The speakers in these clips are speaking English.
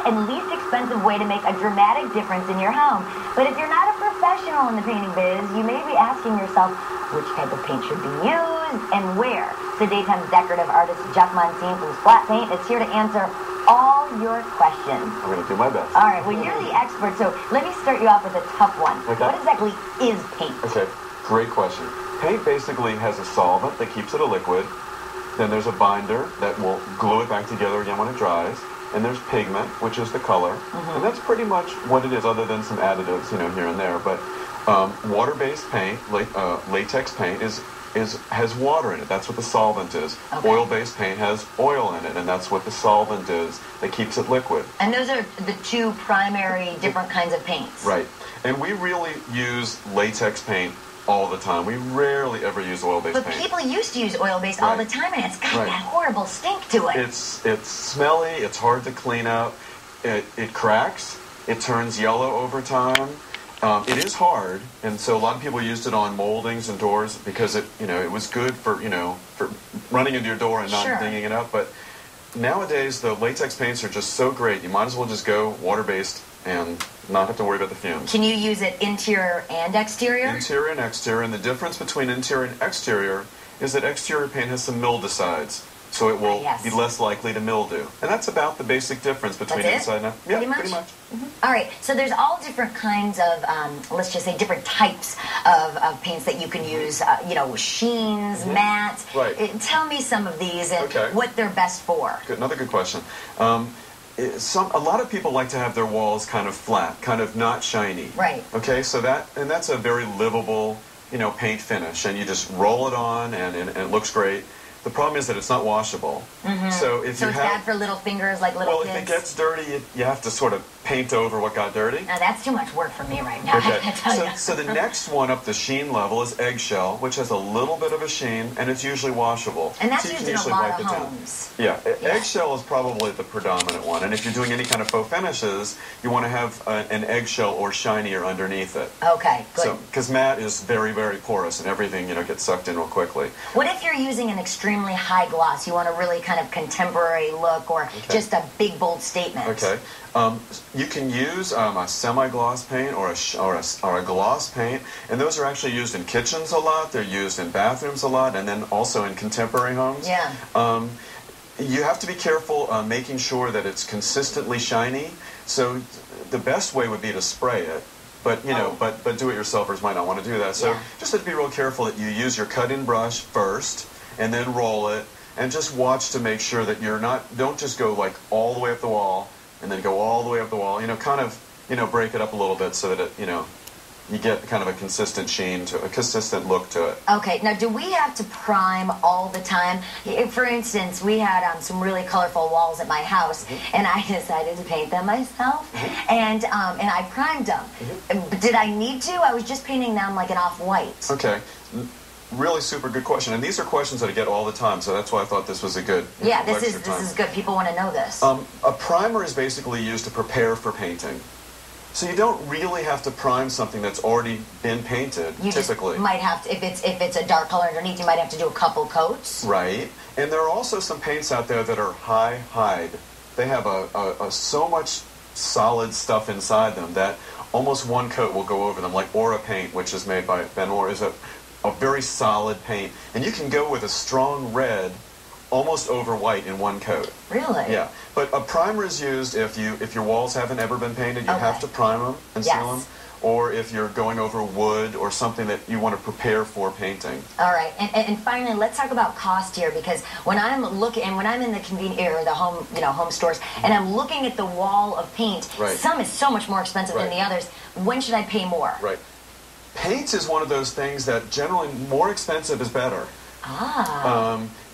and least expensive way to make a dramatic difference in your home. But if you're not a professional in the painting biz, you may be asking yourself which type of paint should be used and where. So Daytime's decorative artist Jeff Monsine from Splat Paint is here to answer all your questions. I'm going to do my best. All right, well, you're the expert, so let me start you off with a tough one. Okay. What exactly is paint? Okay, great question. Paint basically has a solvent that keeps it a liquid. Then there's a binder that will glue it back together again when it dries. And there's pigment, which is the color. And that's pretty much what it is, other than some additives, here and there. But water-based paint, latex paint, has water in it. That's what the solvent is. Okay. Oil-based paint has oil in it, and that's what the solvent is that keeps it liquid. And those are the two primary different kinds of paints. Right. And we really use latex paint all the time. We rarely ever use oil-based paint. But people used to use oil-based all the time, and it's got that horrible stink to it. It's smelly. It's hard to clean up. It cracks. It turns yellow over time. It is hard, and so a lot of people used it on moldings and doors because it was good for for running into your door and not dinging it up. But nowadays the latex paints are just so great. You might as well just go water-based and not have to worry about the fumes. Can you use it interior and exterior? Interior and exterior, and the difference between interior and exterior is that exterior paint has some mildicides, so it will be less likely to mildew. And that's about the basic difference between inside and out. Yeah, pretty much. All right, so there's all different kinds of, let's just say different types of paints that you can use, sheens, mattes. Right. Tell me some of these and what they're best for. Good. Another good question. A lot of people like to have their walls kind of flat, kind of not shiny. Right. Okay, so that's a very livable, paint finish, and you just roll it on, and it looks great. The problem is that it's not washable. So it's bad for little fingers, like little kids? Well, if it gets dirty, you have to sort of paint over what got dirty. Now, that's too much work for me right now, I can tell you. So the next one up the sheen level is eggshell, which has a little bit of a sheen, and it's usually washable. And that's used in a lot of homes. Yeah, eggshell is probably the predominant one. And if you're doing any kind of faux finishes, you want to have an eggshell or shinier underneath it. Okay, good. So, because matte is very, very porous, and everything, gets sucked in real quickly. What if you're using an extremely high gloss? You want a really kind of contemporary look, or just a big, bold statement? Okay. You can use a semi-gloss paint or a gloss paint, and those are actually used in kitchens a lot. They're used in bathrooms a lot, and then also in contemporary homes. Yeah. You have to be careful making sure that it's consistently shiny. So the best way would be to spray it. But but do-it-yourselfers might not want to do that. So just have to be real careful that you use your cut-in brush first, and then roll it, and just watch to make sure that don't just go like all the way up the wall, and then go all the way up the wall. Kind of break it up a little bit so that it you get kind of a consistent sheen a consistent look to it. Okay, now do we have to prime all the time? For instance, we had some really colorful walls at my house, and I decided to paint them myself, and I primed them. Did I need to? I was just painting them like an off-white. Okay. Really super good question, and these are questions that I get all the time, so that's why I thought this was a good this is good. People want to know this. A primer is basically used to prepare for painting. So you don't really have to prime something that's already been painted, typically. Just might have to, if it's a dark color underneath, you might have to do a couple coats. Right. And there are also some paints out there that are high hide. They have so much solid stuff inside them that almost one coat will go over them, like Aura paint, which is made by Ben Moore, is a very solid paint. And you can go with a strong red almost over white in one coat. Really? Yeah. But a primer is used if your walls haven't ever been painted, you have to prime them and seal them. Or if you're going over wood or something that you want to prepare for painting. All right, and finally, let's talk about cost here, because when I'm in the the home stores, and I'm looking at the wall of paint, some is so much more expensive than the others. When should I pay more? Right. Paint is one of those things that generally more expensive is better.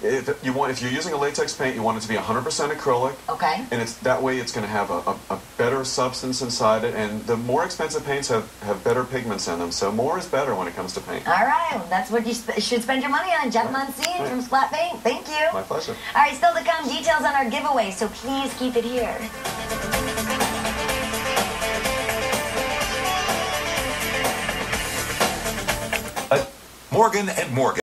If you're using a latex paint, you want it to be 100% acrylic. Okay. And that way it's going to have a better substance inside it, and the more expensive paints have better pigments in them, so more is better when it comes to paint. All right, well, that's what you should spend your money on. Jeff Monsine from Splat Paint. Thank you. My pleasure. All right, still to come, details on our giveaway, so please keep it here. Morgan & Morgan.